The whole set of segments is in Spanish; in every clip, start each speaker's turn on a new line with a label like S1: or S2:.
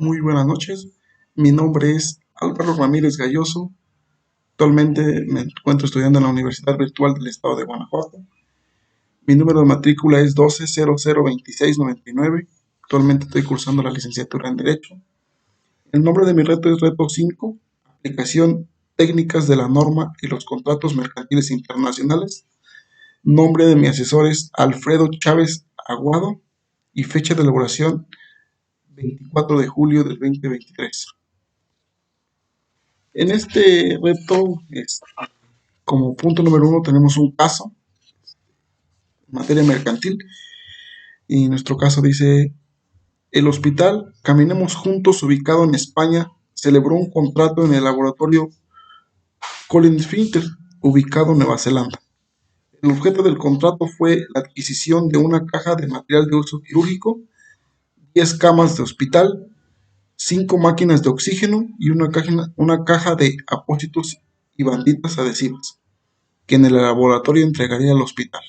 S1: Muy buenas noches. Mi nombre es Álvaro Ramírez Galloso. Actualmente me encuentro estudiando en la Universidad Virtual del Estado de Guanajuato. Mi número de matrícula es 12002699. Actualmente estoy cursando la licenciatura en Derecho. El nombre de mi reto es Reto 5, Aplicación Técnicas de la Norma y los Contratos Mercantiles Internacionales. Nombre de mi asesor es Alfredo Chávez Aguado y fecha de elaboración 24 de julio del 2023. En este reto, como punto número uno, tenemos un caso en materia mercantil. Y nuestro caso dice: el hospital Caminemos Juntos, ubicado en España, celebró un contrato en el laboratorio Collins Fintech, ubicado en Nueva Zelanda. El objeto del contrato fue la adquisición de una caja de material de uso quirúrgico, 10 camas de hospital, 5 máquinas de oxígeno y una caja de apósitos y banditas adhesivas, que en el laboratorio entregaría al hospital.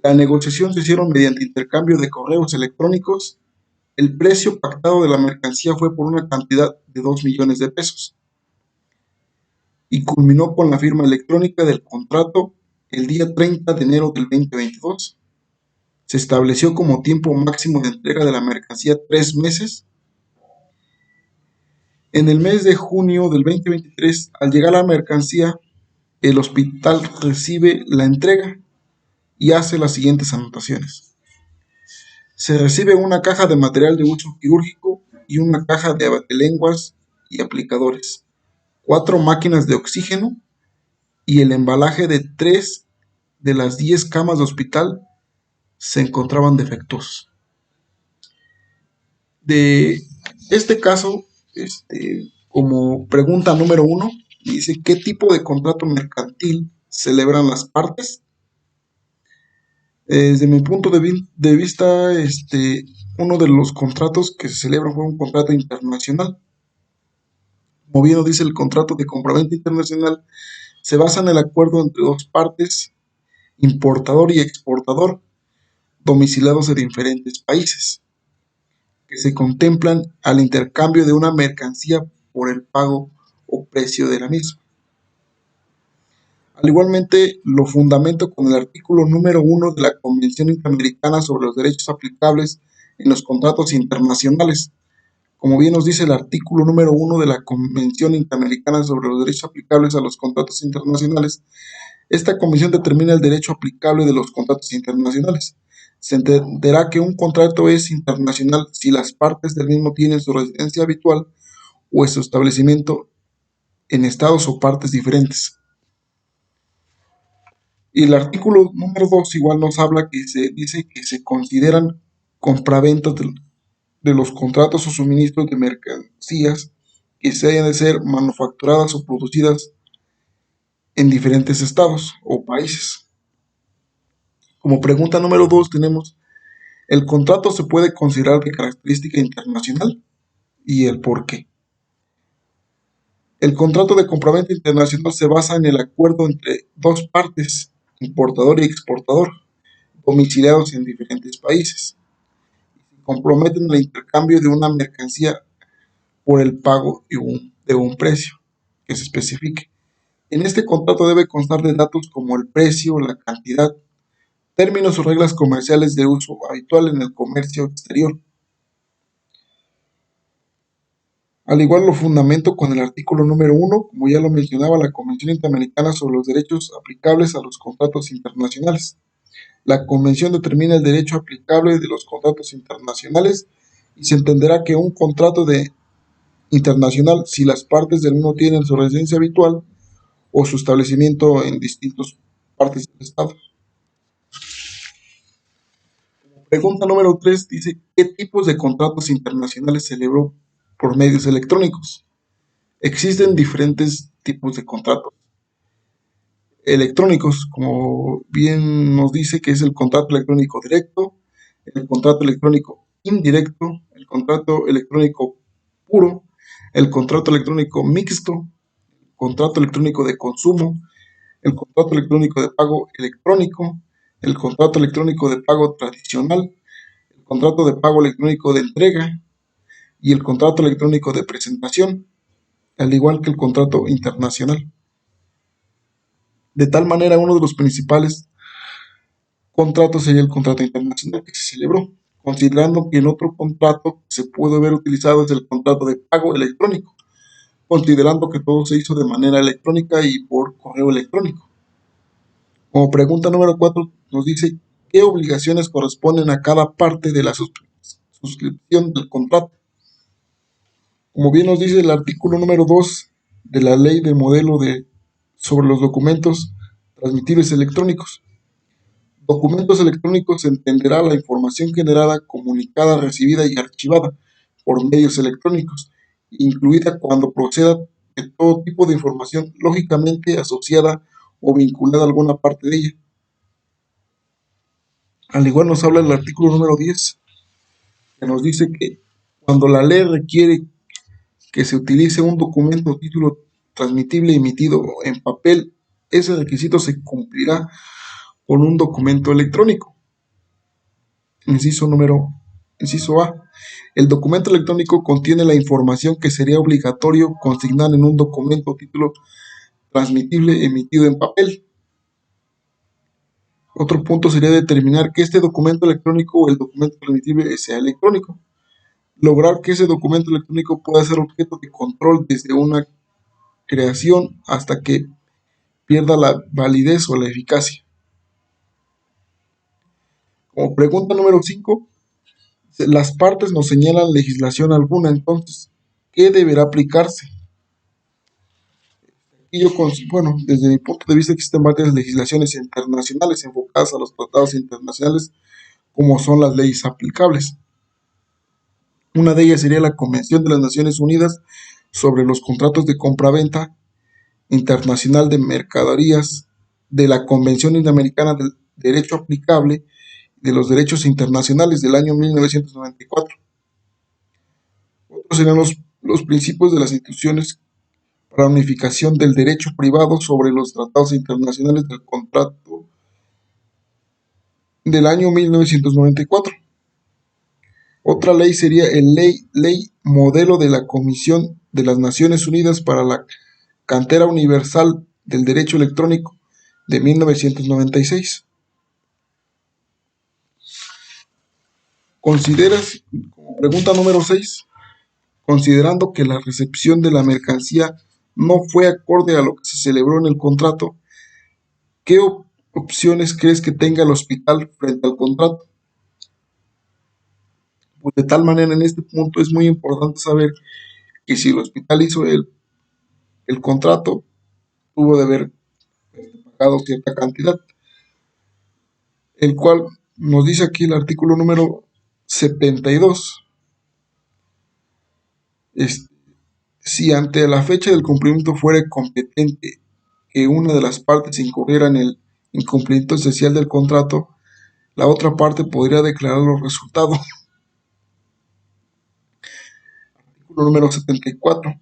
S1: La negociación se hicieron mediante intercambio de correos electrónicos. El precio pactado de la mercancía fue por una cantidad de 2 millones de pesos y culminó con la firma electrónica del contrato el día 30 de enero del 2022. Se estableció como tiempo máximo de entrega de la mercancía 3 meses. En el mes de junio del 2023, al llegar la mercancía, el hospital recibe la entrega y hace las siguientes anotaciones. Se recibe una caja de material de uso quirúrgico y una caja de abatelenguas y aplicadores, 4 máquinas de oxígeno y el embalaje de 3 de las 10 camas de hospital se encontraban defectuosos. De este caso, como pregunta número uno, dice: ¿qué tipo de contrato mercantil celebran las partes? Desde mi punto de vista, uno de los contratos que se celebran fue un contrato internacional. Como bien lo dice el contrato de compraventa internacional, se basa en el acuerdo entre dos partes, importador y exportador, domiciliados en diferentes países, que se contemplan al intercambio de una mercancía por el pago o precio de la misma. Al igualmente, lo fundamento con el artículo número 1 de la Convención Interamericana sobre los Derechos Aplicables en los Contratos Internacionales. Como bien nos dice el artículo número 1 de la Convención Interamericana sobre los Derechos Aplicables a los Contratos Internacionales, esta convención determina el derecho aplicable de los contratos internacionales. Se entenderá que un contrato es internacional si las partes del mismo tienen su residencia habitual o su establecimiento en estados o partes diferentes. Y el artículo número 2 igual nos habla que se dice que se consideran compraventas de los contratos o suministros de mercancías que se hayan de ser manufacturadas o producidas en diferentes estados o países. Como pregunta número 2 tenemos: ¿el contrato se puede considerar de característica internacional? Y el por qué. El contrato de compraventa internacional se basa en el acuerdo entre dos partes, importador y exportador, domiciliados en diferentes países. Comprometen el intercambio de una mercancía por el pago de un precio que se especifique. En este contrato debe constar de datos como el precio, la cantidad, términos o reglas comerciales de uso habitual en el comercio exterior. Al igual lo fundamento con el artículo número 1, como ya lo mencionaba, la Convención Interamericana sobre los Derechos Aplicables a los Contratos Internacionales. La Convención determina el derecho aplicable de los contratos internacionales y se entenderá que un contrato internacional si las partes del mismo tienen su residencia habitual o su establecimiento en distintas partes del Estado. Pregunta número 3 dice: ¿qué tipos de contratos internacionales se celebró por medios electrónicos? Existen diferentes tipos de contratos electrónicos, como bien nos dice, que es el contrato electrónico directo, el contrato electrónico indirecto, el contrato electrónico puro, el contrato electrónico mixto, el contrato electrónico de consumo, el contrato electrónico de pago electrónico, el contrato electrónico de pago tradicional, el contrato de pago electrónico de entrega, y el contrato electrónico de presentación, al igual que el contrato internacional. De tal manera, uno de los principales contratos sería el contrato internacional que se celebró, considerando que el otro contrato que se pudo haber utilizado es el contrato de pago electrónico, considerando que todo se hizo de manera electrónica y por correo electrónico. Como pregunta número 4 nos dice qué obligaciones corresponden a cada parte de la suscripción del contrato. Como bien nos dice el artículo número 2 de la ley de modelo sobre los documentos transmitibles electrónicos. Documentos electrónicos se entenderá la información generada, comunicada, recibida y archivada por medios electrónicos, incluida cuando proceda de todo tipo de información lógicamente asociada o vinculada a alguna parte de ella. Al igual nos habla el artículo número 10, que nos dice que cuando la ley requiere que se utilice un documento o título transmitible emitido en papel, ese requisito se cumplirá con un documento electrónico. Inciso A. El documento electrónico contiene la información que sería obligatorio consignar en un documento o título transmitible emitido en papel. Otro punto sería determinar que este documento electrónico o el documento transmitible sea electrónico. Lograr que ese documento electrónico pueda ser objeto de control desde una creación hasta que pierda la validez o la eficacia. Como pregunta número 5, las partes nos señalan legislación alguna, entonces, ¿qué deberá aplicarse? Y bueno, desde mi punto de vista existen varias legislaciones internacionales enfocadas a los tratados internacionales, como son las leyes aplicables. Una de ellas sería la Convención de las Naciones Unidas sobre los contratos de compraventa internacional de mercaderías, de la Convención Interamericana del Derecho Aplicable de los Derechos Internacionales del año 1994. Otros serían los principios de las instituciones para la unificación del derecho privado sobre los tratados internacionales del contrato del año 1994. Otra ley sería el ley modelo de la Comisión de las Naciones Unidas para la Cartera Universal del Derecho Electrónico de 1996. ¿Consideras, como pregunta número 6, considerando que la recepción de la mercancía no fue acorde a lo que se celebró en el contrato, qué opciones crees que tenga el hospital frente al contrato? Pues de tal manera, en este punto es muy importante saber que si el hospital hizo el contrato, tuvo de haber pagado cierta cantidad, el cual nos dice aquí el artículo número 72. Si ante la fecha del cumplimiento fuera competente que una de las partes incurriera en el incumplimiento esencial del contrato, la otra parte podría declarar los resultados. Artículo número 74.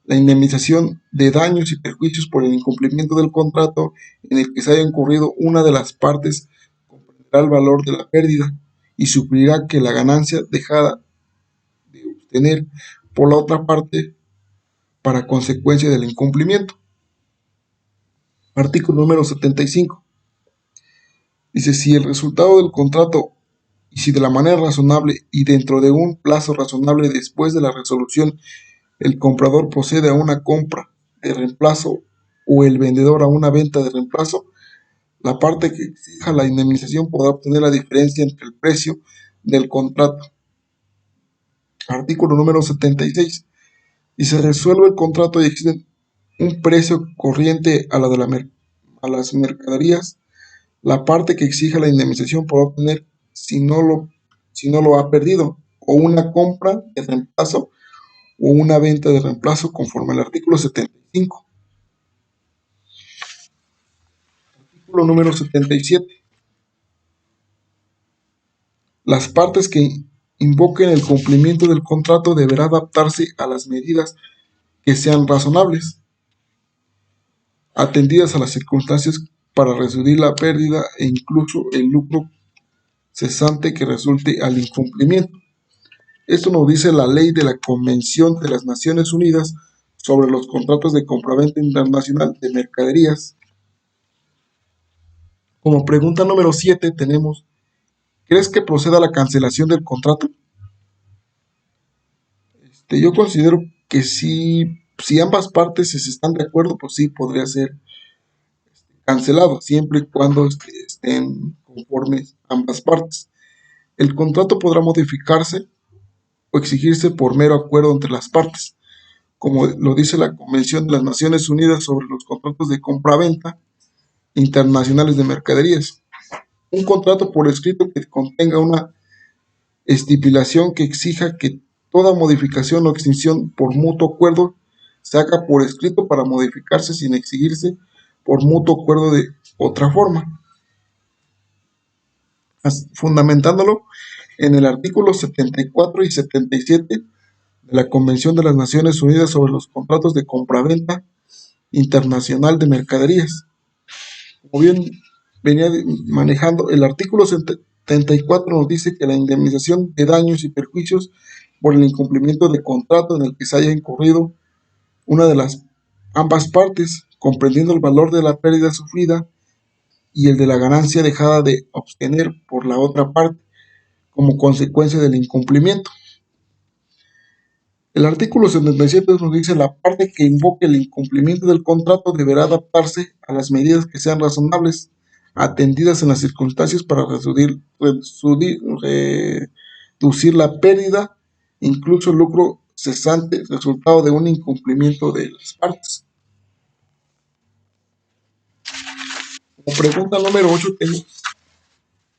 S1: La indemnización de daños y perjuicios por el incumplimiento del contrato en el que se haya incurrido una de las partes comprenderá el valor de la pérdida y suplirá que la ganancia dejada de obtener por la otra parte para consecuencia del incumplimiento. Artículo número 75. Dice, si el resultado del contrato y si de la manera razonable y dentro de un plazo razonable después de la resolución el comprador procede a una compra de reemplazo o el vendedor a una venta de reemplazo, la parte que exija la indemnización podrá obtener la diferencia entre el precio del contrato. Artículo número 76. Si se resuelve el contrato y existe un precio corriente a las mercaderías, la parte que exija la indemnización podrá obtener, si no lo ha perdido, o una compra de reemplazo o una venta de reemplazo conforme al artículo 75. Artículo número 77. Las partes que invoquen el cumplimiento del contrato deberá adaptarse a las medidas que sean razonables, atendidas a las circunstancias para reducir la pérdida e incluso el lucro cesante que resulte al incumplimiento. Esto nos dice la ley de la Convención de las Naciones Unidas sobre los contratos de compraventa internacional de mercaderías. Como pregunta número 7 tenemos, ¿crees que proceda la cancelación del contrato? Yo considero que sí, si ambas partes están de acuerdo, pues sí podría ser cancelado, siempre y cuando estén conformes ambas partes. El contrato podrá modificarse o exigirse por mero acuerdo entre las partes, como lo dice la Convención de las Naciones Unidas sobre los contratos de compraventa internacionales de mercaderías. Un contrato por escrito que contenga una estipulación que exija que toda modificación o extinción por mutuo acuerdo se haga por escrito para modificarse sin exigirse por mutuo acuerdo de otra forma, fundamentándolo en el artículo 74 y 77 de la Convención de las Naciones Unidas sobre los contratos de compraventa internacional de mercaderías. Como bien venía manejando, el artículo 74 nos dice que la indemnización de daños y perjuicios por el incumplimiento de contrato en el que se haya incurrido una de las ambas partes, comprendiendo el valor de la pérdida sufrida y el de la ganancia dejada de obtener por la otra parte como consecuencia del incumplimiento. El artículo 77 nos dice la parte que invoque el incumplimiento del contrato deberá adaptarse a las medidas que sean razonables, atendidas en las circunstancias para reducir la pérdida, incluso el lucro cesante, resultado de un incumplimiento de las partes. Como pregunta número 8 tengo,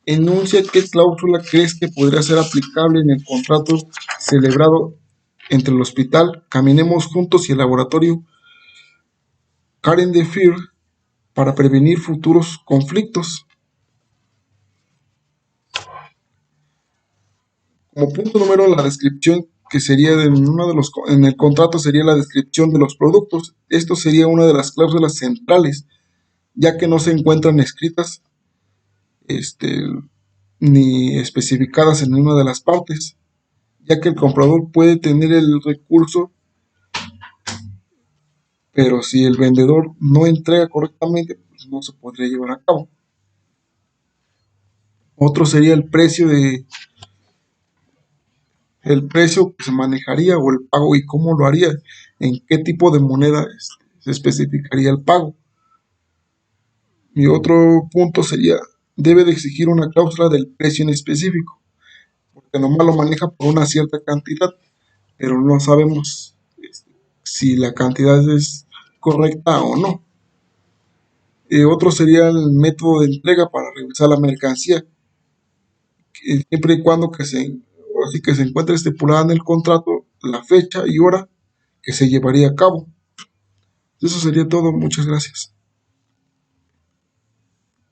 S1: enuncia qué cláusula crees que podría ser aplicable en el contrato celebrado entre el hospital Caminemos Juntos y el laboratorio Karen de Fear para prevenir futuros conflictos. Como punto número, la descripción que sería de uno de los en el contrato sería la descripción de los productos. Esto sería una de las cláusulas centrales, ya que no se encuentran escritas este, ni especificadas en ninguna de las partes, ya que el comprador puede tener el recurso, pero si el vendedor no entrega correctamente, pues no se podría llevar a cabo. Otro sería el precio que se manejaría o el pago y cómo lo haría, en qué tipo de moneda se especificaría el pago. Y otro punto sería, debe de exigir una cláusula del precio en específico, porque nomás lo maneja por una cierta cantidad, pero no sabemos si la cantidad es correcta o no. Otro sería el método de entrega para revisar la mercancía, siempre y cuando así que se encuentre estipulada en el contrato la fecha y hora que se llevaría a cabo. Eso sería todo. Muchas gracias.